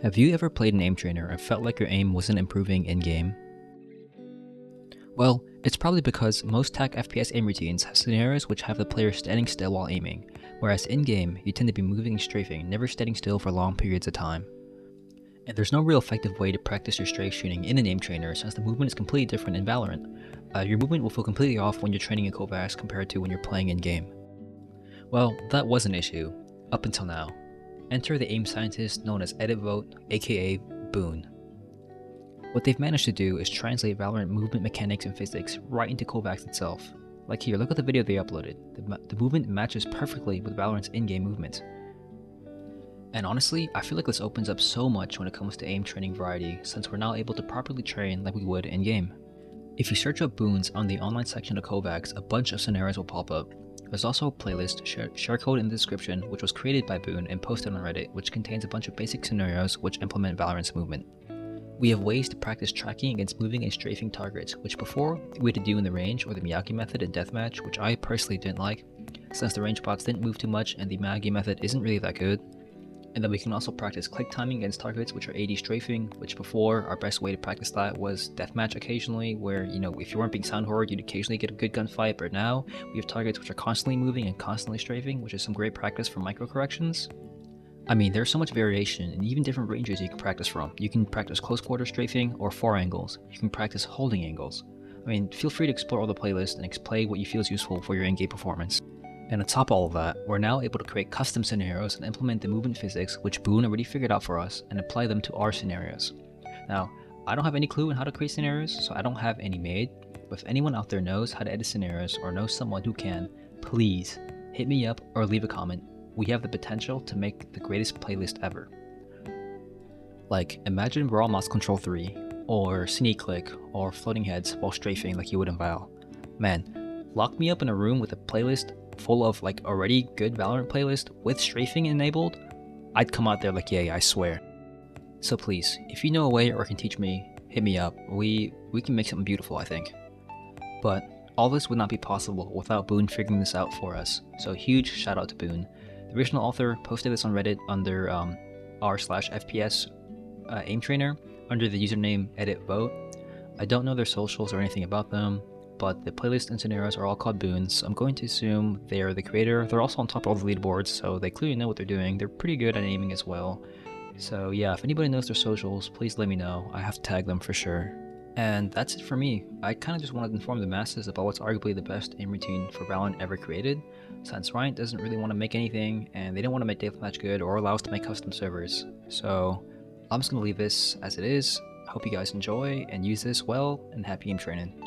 Have you ever played an aim trainer and felt like your aim wasn't improving in-game? Well, it's probably because most TAC FPS aim routines have scenarios which have the player standing still while aiming, whereas in-game, you tend to be moving and strafing, never standing still for long periods of time. And there's no real effective way to practice your strafe shooting in an aim trainer since the movement is completely different in Valorant. Your movement will feel completely off when you're training in Kovacs compared to when you're playing in-game. Well, that was an issue, up until now. Enter the aim scientist known as Editvote, aka Boone. What they've managed to do is translate Valorant movement mechanics and physics right into Kovacs itself. Like here, look at the video they uploaded. The movement matches perfectly with Valorant's in-game movement. And honestly, I feel like this opens up so much when it comes to aim training variety, since we're now able to properly train like we would in-game. If you search up Boons on the online section of Kovacs, a bunch of scenarios will pop up. There's also a playlist, share code in the description, which was created by Boone and posted on Reddit, which contains a bunch of basic scenarios which implement Valorant's movement. We have ways to practice tracking against moving and strafing targets, which before we had to do in the range or the Miyagi method in deathmatch, which I personally didn't like, since the range bots didn't move too much and the Miyagi method isn't really that good. And then we can also practice click timing against targets which are AD strafing, which before our best way to practice that was deathmatch occasionally, where, if you weren't being sound horror, you'd occasionally get a good gunfight, but now we have targets which are constantly moving and constantly strafing, which is some great practice for micro corrections. I mean, there's so much variation and even different ranges you can practice from. You can practice close quarter strafing or 4 angles. You can practice holding angles. I mean, feel free to explore all the playlists and play what you feel is useful for your in-game performance. And on top of all of that, we're now able to create custom scenarios and implement the movement physics which Boone already figured out for us and apply them to our scenarios. Now, I don't have any clue on how to create scenarios, so I don't have any made, but if anyone out there knows how to edit scenarios or knows someone who can, please hit me up or leave a comment. We have the potential to make the greatest playlist ever. Like, imagine Raw Mouse Control 3, or Sneak Click, or Floating Heads while strafing like you would in Val. Man, lock me up in a room with a playlist full of already good Valorant playlist with strafing enabled, I'd come out there like yay, I swear. So please, if you know a way or can teach me, hit me up. We can make something beautiful, I think. But all this would not be possible without Boone figuring this out for us, so huge shout out to Boone. The original author posted this on Reddit under r/fps aim trainer under the username editvote. I don't know their socials or anything about them, but the playlist and scenarios are all called Boons, so I'm going to assume they are the creator. They're also on top of all the leaderboards, so they clearly know what they're doing. They're pretty good at aiming as well. So yeah, if anybody knows their socials, please let me know. I have to tag them for sure. And that's it for me. I kind of just wanted to inform the masses about what's arguably the best aim routine for Valorant ever created, since Riot doesn't really want to make anything, and they don't want to make deathmatch good or allow us to make custom servers. So I'm just going to leave this as it is. Hope you guys enjoy and use this well, and happy aim training.